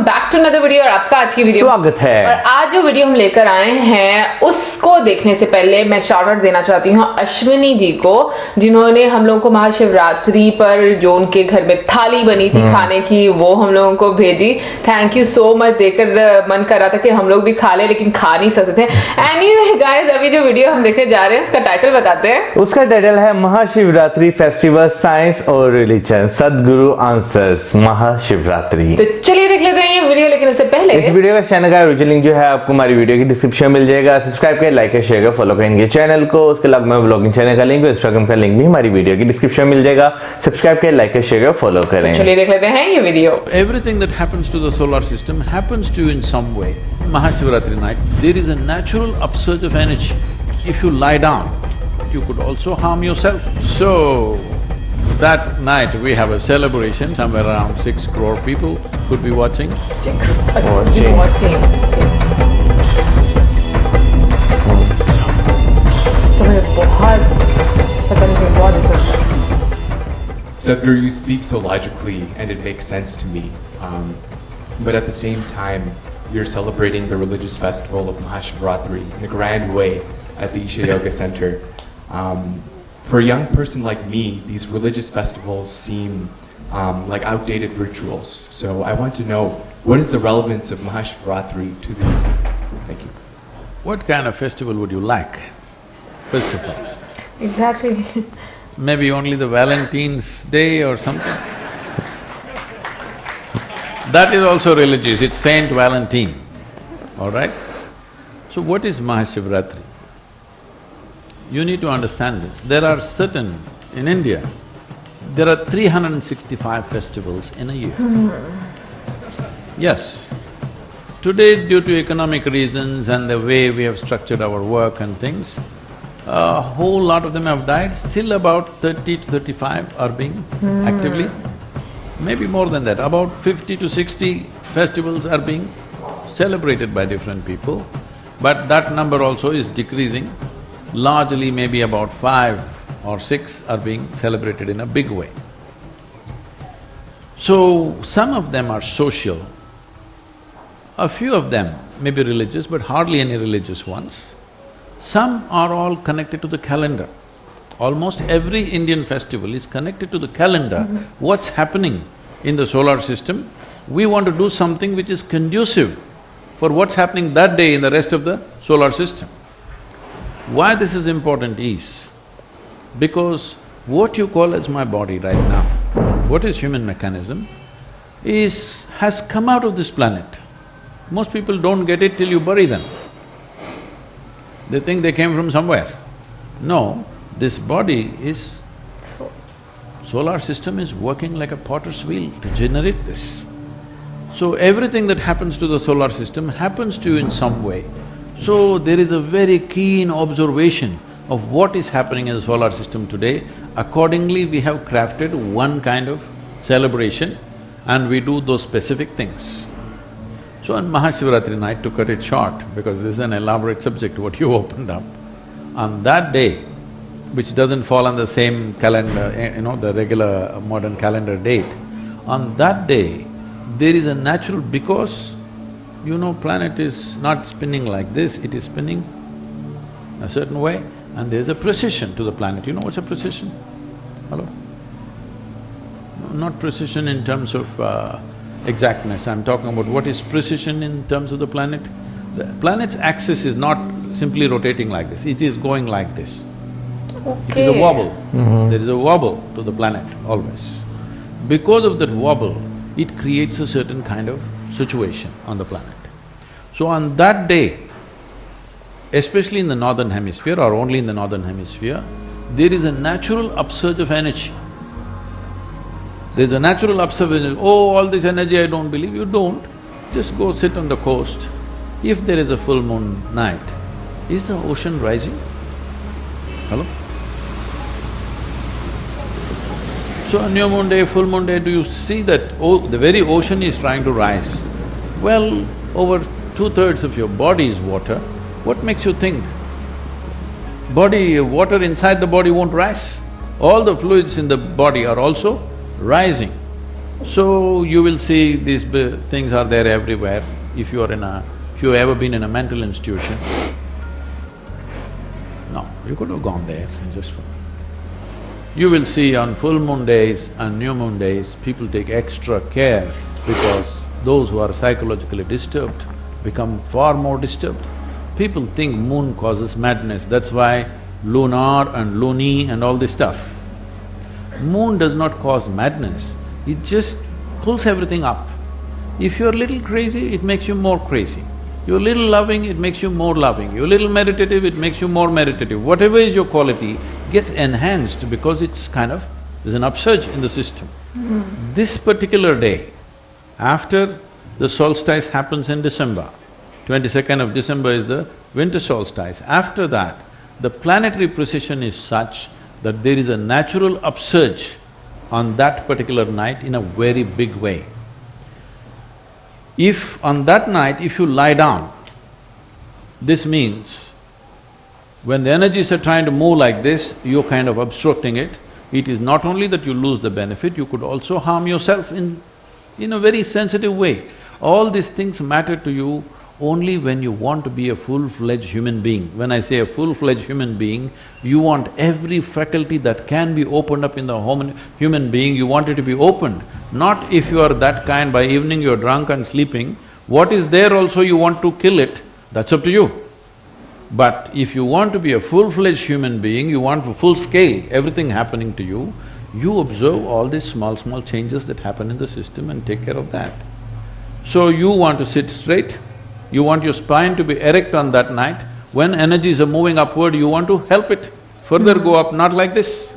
Back to another video और आपका आज की वीडियो स्वागत है। और आज जो वीडियो हम लेकर आए हैं उसको देखने से पहले मैं शाउट आउट देना चाहती हूँ अश्विनी जी को, जिन्होंने हम लोगों को महाशिवरात्रि पर जो उनके घर में थाली बनी थी खाने की वो हम लोगों को भेजी। Thank you so much. देखकर मन कर रहा था कि हम लोग भी खा ले लेकिन खा नहीं सकते थे। एनीवे गाइस, अभी जो वीडियो हम देखने जा रहे हैं उसका टाइटल बताते हैं। उसका टाइटल है महाशिवरात्रि फेस्टिवल साइंस और रिलीजन, सदगुरु आंसर्स महाशिवरात्रि। तो चलिए देख लेते हैं ये वीडियो, लेकिन इससे पहले इस वीडियो का चैनल का ओरिजिनल लिंक जो है आपको हमारी वीडियो की डिस्क्रिप्शन में मिल जाएगा। सब्सक्राइब करें, लाइक करें, शेयर करें, फॉलो करेंगे चैनल को। उसके अलावा में ब्लॉगिंग चैनल का लिंक, इंस्टाग्राम का लिंक भी हमारी वीडियो की डिस्क्रिप्शन में मिल जाएगा। सब्सक्राइब करें, लाइक करें, शेयर करें, फॉलो करें। चलिए देख लेते हैं ये video. Everything that happens to the solar system happens to you in some way. Mahashivratri night, there is a natural upsurge of energy. If you lie down, you could also harm yourself. So, that night we have a celebration, somewhere around 6 crore people could be watching. watching. तो मुझे बहुत पता नहीं बहुत अच्छा। Sadhguru, you speak so logically and it makes sense to me. But at the same time, you're celebrating the religious festival of Mahashivratri in a grand way at the Isha Yoga Center. For a young person like me, these religious festivals seem like outdated rituals. So I want to know, what is the relevance of Mahashivratri to the youth? Thank you. What kind of festival would you like, first of all? Exactly. Maybe only the Valentine's Day or something? That is also religious, it's Saint Valentine, all right? So what is Mahashivratri? You need to understand this. There are certain… in India, there are 365 festivals in a year. Yes. Today, due to economic reasons and the way we have structured our work and things, a whole lot of them have died. Still about 30 to 35 are being actively… maybe more than that, about 50 to 60 festivals are being celebrated by different people, but that number also is decreasing. Largely maybe about 5 or 6 are being celebrated in a big way. So, some of them are social, a few of them may be religious, but hardly any religious ones. Some are all connected to the calendar. Almost every Indian festival is connected to the calendar. What's happening in the solar system, we want to do something which is conducive for what's happening that day in the rest of the solar system. Why this is important is, because what you call as my body right now, what is human mechanism, has come out of this planet. Most people don't get it till you bury them. They think they came from somewhere. No, this body is… solar system is working like a potter's wheel to generate this. So everything that happens to the solar system happens to you in some way. So there is a very keen observation of what is happening in the solar system today. Accordingly, we have crafted one kind of celebration and we do those specific things. So on Mahashivratri night, to cut it short, because this is an elaborate subject what you opened up, on that day, which doesn't fall on the same calendar, the regular modern calendar date, on that day, there is a natural… because, planet is not spinning like this, it is spinning a certain way and there's a precision to the planet. You know what's a precision? Hello? No, not precision in terms of exactness, I'm talking about what is precision in terms of the planet. The planet's axis is not simply rotating like this, it is going like this. It is a wobble. There is a wobble to the planet always. Because of that wobble, it creates a certain kind of situation on the planet. So on that day, especially in the northern hemisphere or only in the northern hemisphere, there is a natural upsurge of energy. There's a natural upsurge of energy. Oh, all this energy I don't believe. You don't. Just go sit on the coast. If there is a full moon night, is the ocean rising? Hello? So on new moon day, full moon day, do you see that the very ocean is trying to rise? Well, over 2/3 of your body is water. What makes you think water inside the body won't rise? All the fluids in the body are also rising. So you will see these things are there everywhere. If you have ever been in a mental institution, no, you could have gone there and just… You will see on full moon days and new moon days, people take extra care because those who are psychologically disturbed become far more disturbed. People think moon causes madness, that's why lunar and loony and all this stuff. Moon does not cause madness, it just pulls everything up. If you're a little crazy, it makes you more crazy. You're a little loving, it makes you more loving. You're a little meditative, it makes you more meditative. Whatever is your quality gets enhanced because it's kind of… there's an upsurge in the system. This particular day, after the solstice happens in December, 22nd of December is the winter solstice. After that, the planetary precession is such that there is a natural upsurge on that particular night in a very big way. If on that night, if you lie down, this means when the energies are trying to move like this, you're kind of obstructing it. It is not only that you lose the benefit, you could also harm yourself in a very sensitive way. All these things matter to you only when you want to be a full-fledged human being. When I say a full-fledged human being, you want every faculty that can be opened up in the human being, you want it to be opened. Not if you are that kind, by evening you're drunk and sleeping, what is there also you want to kill it, that's up to you. But if you want to be a full-fledged human being, you want full scale, everything happening to you, you observe all these small changes that happen in the system and take care of that. So you want to sit straight, you want your spine to be erect on that night. When energies are moving upward, you want to help it further go up, not like this.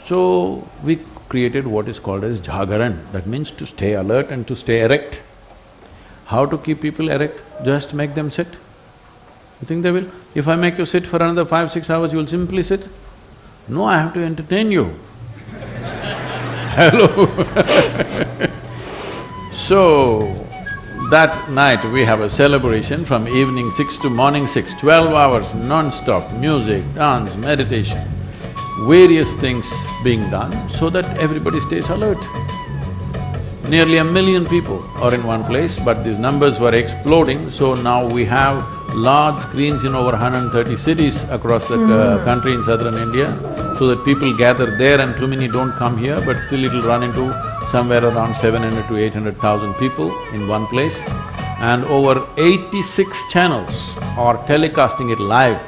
So we created what is called as Jagaran, that means to stay alert and to stay erect. How to keep people erect? Just make them sit. You think they will? If I make you sit for another 5–6 hours, you will simply sit? No, I have to entertain you. Hello So, that night we have a celebration from evening 6 to morning 6, 12 hours non-stop, music, dance, meditation, various things being done so that everybody stays alert. Nearly 1 million people are in one place, but these numbers were exploding, so now we have large screens in over 130 cities across the country in southern India, so that people gather there and too many don't come here, but still it'll run into somewhere around 700 to 800,000 people in one place. And over 86 channels are telecasting it live.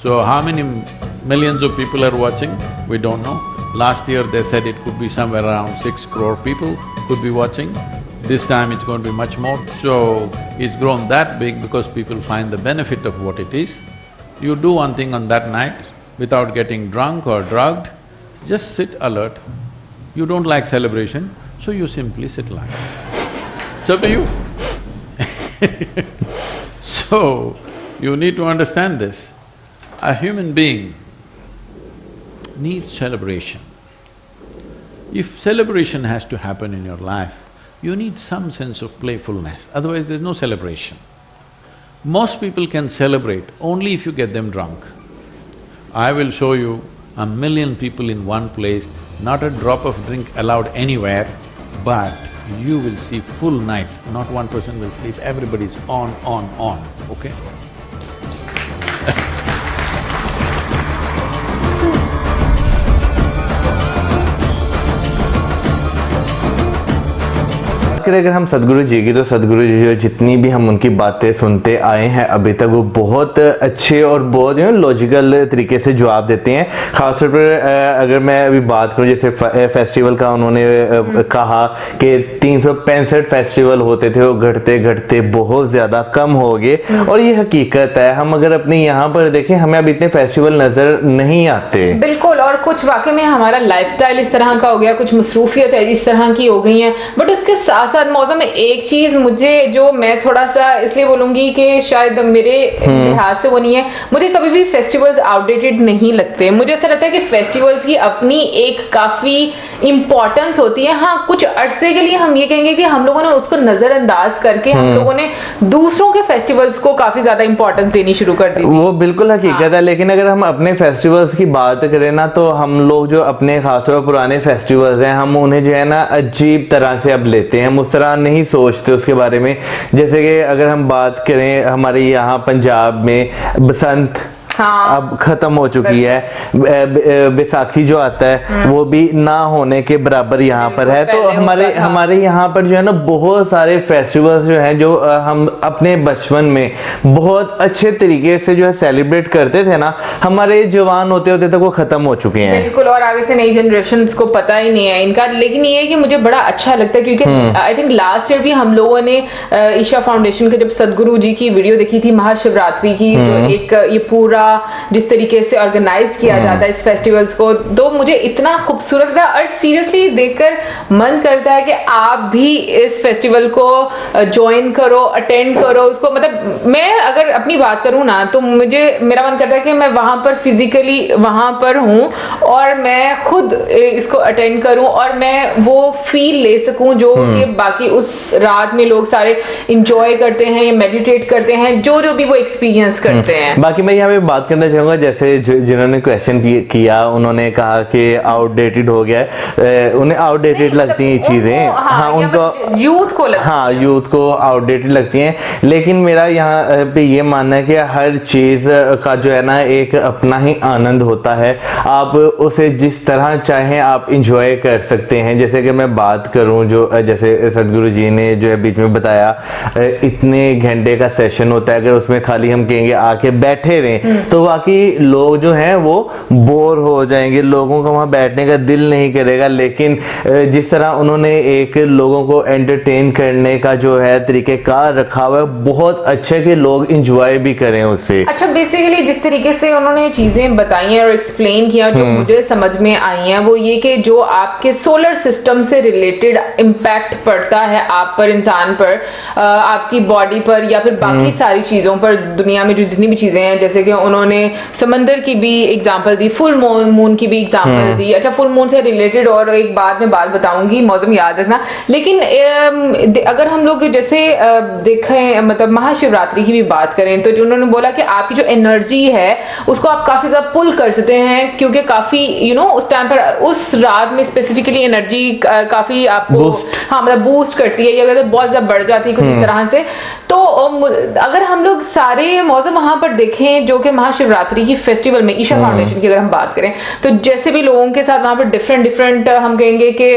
So how many millions of people are watching, we don't know. Last year they said it could be somewhere around 6 crore people could be watching. This time it's going to be much more. So it's grown that big because people find the benefit of what it is. You do one thing on that night without getting drunk or drugged, just sit alert. You don't like celebration, so you simply sit like that. It's up to you. So, you need to understand this. A human being needs celebration. If celebration has to happen in your life, you need some sense of playfulness, otherwise there's no celebration. Most people can celebrate only if you get them drunk. I will show you 1 million people in one place, not a drop of drink allowed anywhere, but you will see full night, not one person will sleep, everybody's on, okay? अगर हम सदगुरु जी की, तो सदगुरु जी जो जितनी भी हम उनकी बातें सुनते आए हैं अभी तक, वो बहुत अच्छे और बहुत लॉजिकल तरीके से जवाब देते हैं। खासतौर पर अगर मैं अभी बात करूं, जैसे फेस्टिवल का उन्होंने कहा कि 365 फेस्टिवल होते थे, वो घटते घटते बहुत ज्यादा कम हो गए, और ये हकीकत है। हम अगर अपने यहाँ पर देखें, हमें अब इतने फेस्टिवल नजर नहीं आते। बिल्कुल, और कुछ वाकई में हमारा लाइफस्टाइल इस तरह का हो गया, कुछ मसरूफियत है इस तरह की हो गई है। बट उसके साथ साथ मौसम में एक चीज मुझे, जो मैं थोड़ा सा इसलिए बोलूंगी कि शायद मेरे लिहाज से वो नहीं है, मुझे कभी भी फेस्टिवल्स आउटडेटेड नहीं लगते। मुझे ऐसा लगता है कि फेस्टिवल्स की अपनी एक काफी इम्पोर्टेंस होती है, हाँ कुछ अरसे के लिए हम ये कहेंगे कि हम लोगों ने उसको नजरअंदाज करके हम लोगों ने दूसरों के फेस्टिवल्स को काफी ज्यादा इंपॉर्टेंस देनी शुरू कर दी थी। वो बिल्कुल हकीकत है, लेकिन अगर हम अपने फेस्टिवल्स की बात करें ना, तो हम लोग जो अपने खासतौर पर पुराने फेस्टिवल्स हैं, हम उन्हें जो है ना अजीब तरह से अब लेते हैं, हम उस तरह नहीं सोचते उसके बारे में। जैसे कि अगर हम बात करें हमारे यहाँ पंजाब में बसंत हाँ। अब खत्म हो चुकी है, बैसाखी जो आता है वो भी ना होने के बराबर यहाँ पर है। तो हमारे यहाँ पर जो है ना बहुत सारे फेस्टिवल्स जो हैं जो हम अपने बचपन में बहुत अच्छे तरीके से जो है सेलिब्रेट करते थे ना, हमारे जवान होते होते तक वो खत्म हो चुके हैं। बिल्कुल, और आगे से नई जनरेशन को पता ही नहीं है इनका। लेकिन ये है कि मुझे बड़ा अच्छा लगता है क्योंकि आई थिंक लास्ट ईयर भी हम लोगों ने ईशा फाउंडेशन के जब सदगुरु जी की वीडियो देखी थी महाशिवरात्रि की, तो एक ये पूरा जिस तरीके से ऑर्गेनाइज किया जाता है इस फेस्टिवल्स को, तो मुझे इतना खूबसूरत था। और सीरियसली देखकर मन करता है कि आप भी इस फेस्टिवल को ज्वाइन करो, अटेंड करो उसको। मतलब मैं अगर अपनी बात करूं ना, तो मेरा मन करता है कि मैं वहां पर फिजिकली वहां पर हूं और मैं खुद इसको अटेंड करूं और मैं वो फील ले सकूं जो कि बाकी उस रात में लोग सारे इंजॉय करते हैं या मेडिटेट करते हैं, जो भी वो एक्सपीरियंस करते हैं। बाकी मैं यहाँ पे बात करना चाहूंगा, जैसे जिन्होंने क्वेश्चन किया उन्होंने कहा कि आउटडेटेड हो गया है, उन्हें आउटडेटेड लगती हैं चीजें। हाँ उनको यूथ को लगता है। हाँ यूथ को आउटडेटेड लगती हैं, लेकिन मेरा यहाँ पे ये मानना है कि हर चीज का जो है ना एक अपना ही आनंद होता है। आप उसे जिस तरह चाहें आप इंजॉय कर सकते हैं। जैसे कि मैं बात करूं, जो जैसे सदगुरु जी ने जो है बीच में बताया, इतने घंटे का सेशन होता है, अगर उसमें खाली हम कहेंगे आके बैठे रहें तो बाकी लोग जो हैं वो बोर हो जाएंगे, लोगों का वहां बैठने का दिल नहीं करेगा। लेकिन जिस तरह उन्होंने एक लोगों को एंटरटेन करने का जो है तरीकेकार रखा हुआ है, बहुत अच्छा कि लोग इंजॉय भी करें उससे। अच्छा, बेसिकली जिस तरीके से उन्होंने चीजें बताई हैं और एक्सप्लेन किया, जो मुझे समझ में आई हैं वो ये कि जो आपके सोलर सिस्टम से रिलेटेड इम्पैक्ट पड़ता है आप पर, इंसान पर, आपकी बॉडी पर या फिर बाकी सारी चीजों पर, दुनिया में जो जितनी भी चीजें हैं, जैसे कि उन्होंने समंदर की भी एग्जांपल दी, फुल मून की भी एग्जांपल दी। अच्छा, फुल मून से रिलेटेड और एक बाद में बात बताऊंगी, मौसम याद रखना। लेकिन अगर हम लोग जैसे देखें, मतलब महाशिवरात्रि की भी बात करें, तो जो उन्होंने बोला कि आपकी जो एनर्जी है उसको आप काफी ज्यादा पुल कर सकते हैं, क्योंकि काफी उस टाइम पर उस रात में स्पेसिफिकली एनर्जी काफी आपको हाँ मतलब बूस्ट करती है, या अगर बहुत ज्यादा बढ़ जाती है कुछ इस तरह से। तो अगर हम लोग सारे मौसम वहां पर देखें जो कि महाशिवरात्रि की फेस्टिवल में ईशा फाउंडेशन की अगर हम बात करें, तो जैसे भी लोगों के साथ वहां पर डिफरेंट हम कहेंगे कि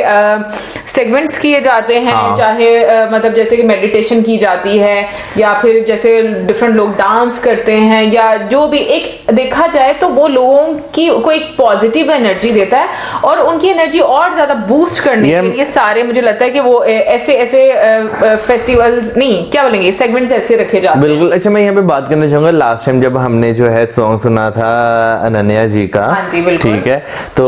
सेगमेंट्स किए जाते हैं, चाहे मतलब जैसे कि मेडिटेशन की जाती है, या फिर जैसे डिफरेंट लोग डांस करते हैं, या जो भी एक देखा जाए तो वो लोगों की को एक पॉजिटिव एनर्जी देता है और उनकी एनर्जी और ज्यादा बूस्ट करने के लिए सारे, मुझे लगता है कि वो ऐसे फेस्टिवल्स नहीं क्या बोलेंगे, सेगमेंट्स ऐसे रखे जाते हैं। बिल्कुल। अच्छा, मैं यहाँ पे बात करना चाहूंगा, लास्ट टाइम जब हमने जो है सॉन्ग सुना था अनन्या जी का, हाँ जी, बिल्कुल। ठीक है, तो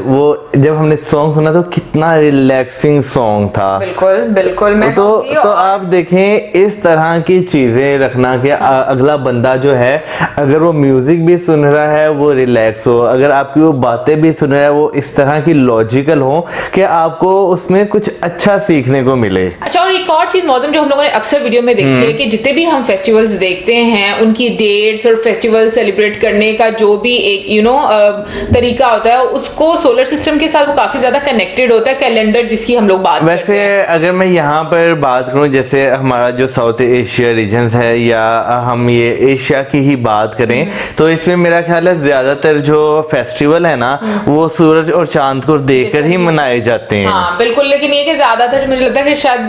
वो जब हमने सॉन्ग सुना तो कितना रिलैक्सिंग सॉन्ग था। बिल्कुल बिल्कुल। मैं तो आप देखें इस तरह की चीजें रखना कि अगला बंदा जो है अगर वो म्यूजिक भी सुन रहा है वो रिलैक्स हो, अगर आपकी वो बातें भी सुन रहा है वो इस तरह की लॉजिकल हो कि आपको उसमें कुछ अच्छा सीखने को मिले। अच्छा, और एक और चीज मौसम जो हम लोगों ने अक्सर वीडियो में देखी है कि जितने भी हम फेस्टिवल्स देखते हैं उनकी डेट्स और फेस्टिवल सेलिब्रेट करने का जो भी एक तरीका होता है, उसको सोलर सिस्टम के साथ वो काफी ज्यादा कनेक्टेड होता है, कैलेंडर जिसकी हम लोग बात वैसे करते हैं। अगर मैं यहाँ पर बात करूँ, जैसे हमारा जो साउथ एशिया रीजन है या हम ये एशिया की ही बात करें, तो इसमें मेरा ख्याल है ज्यादातर जो फेस्टिवल है ना वो सूरज और चांद को देखकर ही मनाए जाते हैं। हाँ बिल्कुल। लेकिन ये कि ज्यादातर मुझे लगता है कि शायद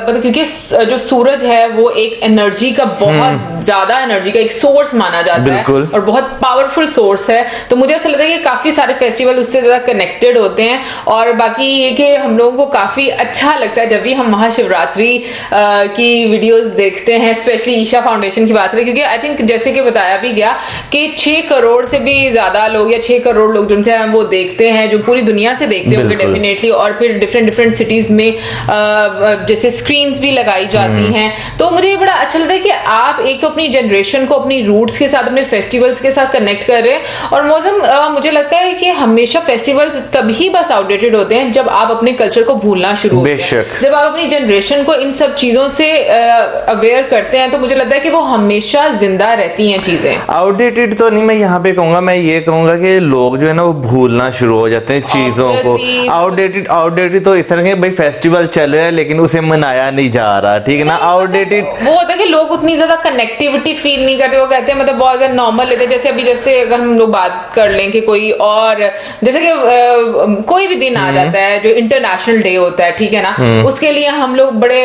मतलब क्योंकि जो सूरज है वो एक एनर्जी का बहुत ज्यादा एनर्जी का एक सोर्स माना जाता है और बहुत पावरफुल सोर्स है, तो मुझे ऐसा लगता है कि काफी सारे फेस्टिवल उससे ज्यादा कनेक्टेड होते हैं। और बाकी ये कि कि हम लोगों को काफी अच्छा लगता है जब भी हम महाशिवरात्रि की वीडियोस देखते हैं, स्पेशली ईशा फाउंडेशन की बात करें, क्योंकि आई थिंक जैसे कि बताया भी गया कि 6 करोड़ से भी ज्यादा लोग या 6 करोड़ लोग जिनसे हम वो देखते हैं, जो पूरी दुनिया से देखते होंगे डेफिनेटली, और फिर डिफरेंट सिटीज में जैसे स्क्रीन्स भी लगाई जाती हैं। तो मुझे ये बड़ा अच्छा लगता है कि आप एक तो अपनी जनरेशन को अपनी रूट्स के साथ, अपने फेस्टिवल्स के साथ कनेक्ट कर रहे हैं। और मौसम मुझे लगता है कि हमेशा फेस्टिवल्स तभी बस आउटडेटेड होते हैं जब आप अपने कल्चर को भूलना शुरू होते हैं, जब आप अपनी जनरेशन को इन सब चीजों से अवेयर करते हैं, तो मुझे लगता है कि वो हमेशा जिंदा रहती हैं चीजें। आउटडेटेड तो नहीं मैं यहाँ पे कहूंगा, मैं ये कहूंगा कि लोग जो है ना वो भूलना शुरू हो जाते हैं चीजों को। आउटडेटेड तो इस तरह के भाई फेस्टिवल चल रहा है लेकिन उसे मनाया नहीं जा रहा, ठीक है ना। आउटडेटेड वो होता है कि लोग उतनी ज्यादा कनेक्टिविटी फील नहीं करते, वो कहते हैं मतलब बहुत ज्यादा नॉर्मल लेते हैं। जैसे अगर हम लोग बात कर लें कि कोई और जैसे कि कोई भी दिन आ जाता है जो इंटरनेशनल डे होता है, ठीक है ना, उसके लिए हम लोग बड़े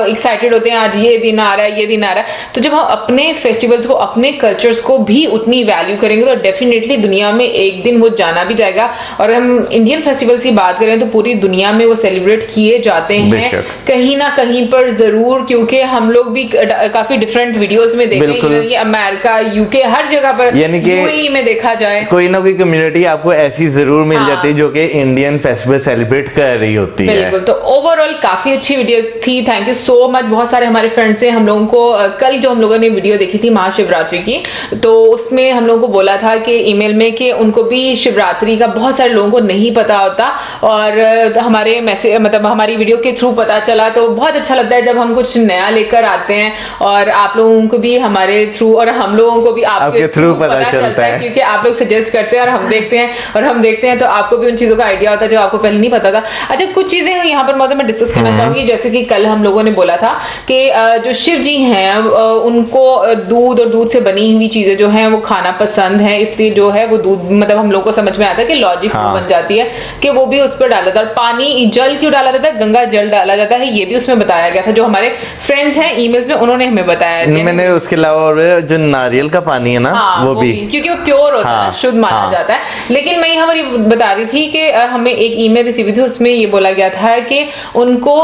एक्साइटेड होते हैं, आज ये दिन आ रहा है, ये दिन आ रहा है। तो जब हम अपने फेस्टिवल्स को, अपने कल्चर्स को भी उतनी वैल्यू करेंगे तो डेफिनेटली दुनिया में एक दिन वो जाना भी जाएगा। और हम इंडियन फेस्टिवल्स की बात करें तो पूरी दुनिया में वो सेलिब्रेट किए जाते हैं कहीं ना कहीं पर जरूर, क्योंकि हम लोग भी काफी डिफरेंट वीडियोस में देखें, अमेरिका, यूके, हर जगह पर, यानी कि यूएई में देखा जाए कोई ना कोई कम्युनिटी आपको ऐसी जरूर मिल जाती है जो कि इंडियन फेस्टिवल सेलिब्रेट कर रही होती है। बिल्कुल। तो ओवरऑल काफी अच्छी वीडियो थी, थैंक यू सो मच। बहुत सारे हमारे फ्रेंड्स से हम लोगों को कल जो हम लोगों ने वीडियो देखी थी महाशिवरात्रि की, तो उसमें हम लोगों को बोला था कि ईमेल में कि उनको भी शिवरात्रि का बहुत सारे लोगों को नहीं पता होता, और हमारे मैसेज मतलब हमारी वीडियो के थ्रू पता चला। तो बहुत अच्छा लगता है जब हम कुछ नया लेकर आते हैं और आप लोगों को भी हमारे थ्रू और हम लोगों को भी आपके थ्रू पता चलता है, क्योंकि आप लोग सजेस्ट करते हैं और हम देखते हैं, और हम देखते हैं तो आपको भी उन चीजों का आइडिया होता है जो आपको पहले नहीं पता था। अच्छा, कुछ चीजें यहाँ पर मतलब मैं डिस्कस करना चाहूंगी, जैसे कि कल हम लोगों ने बोला था कि जो शिव जी हैं उनको दूध और दूध से बनी हुई चीजें जो हैं वो खाना पसंद है, इसलिए जो है वो दूध मतलब हम लोग को समझ में आता है कि लॉजिक बन जाती है कि वो भी उस पर डाला जाता है। पानी जल क्यों डाला जाता है, गंगा जल डाला जाता है, ये भी उसमें बताया गया था। जो हमारे फ्रेंड्स हैं ईमेल्स में उन्होंने हमें बताया। मैंने उसके अलावा जो नारियल का पानी है ना, वो भी क्योंकि वो प्योर होता है, शुद्ध माना जाता है। लेकिन मैं यहाँ पर बता रही थी कि हमें एक ईमेल रिसीव हुई थी, उसमें ये बोला गया था कि उनको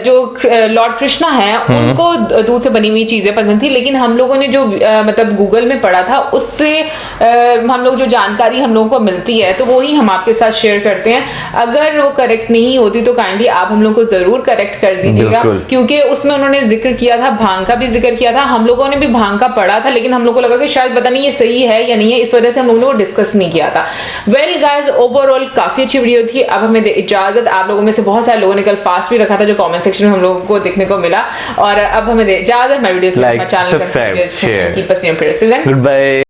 जो लॉर्ड कृष्णा है उनको दूध से बनी हुई चीजें पसंद थी, लेकिन हम लोगों ने जो मतलब गूगल में पढ़ा था उससे हम लोग जो जानकारी हम लोगों को मिलती है तो वो ही हम आपके साथ शेयर करते हैं। अगर वो करेक्ट नहीं होती तो काइंडली आप हम लोग को जरूर करेक्ट कर दीजिएगा, क्योंकि उसमें उन्होंने जिक्र किया था, भांग का भी जिक्र किया था। हम लोगों ने भी भांग का पढ़ा था, लेकिन हम लोग को लगा कि शायद पता नहीं ये सही है या नहीं है, इस वजह से हम लोगों ने डिस्कस नहीं किया था। वेल गाइस, ओवरऑल काफी अच्छी वीडियो थी। अब हमें इजाजत, आप लोगों में से बहुत सारे लोगों ने कल फास्ट भी रखा था जो कमेंट सेक्शन में हम लोगों को देखने को मिला, और अब हमें इजाजत। मैं video like, subscribe, share, keep us updated. Good bye.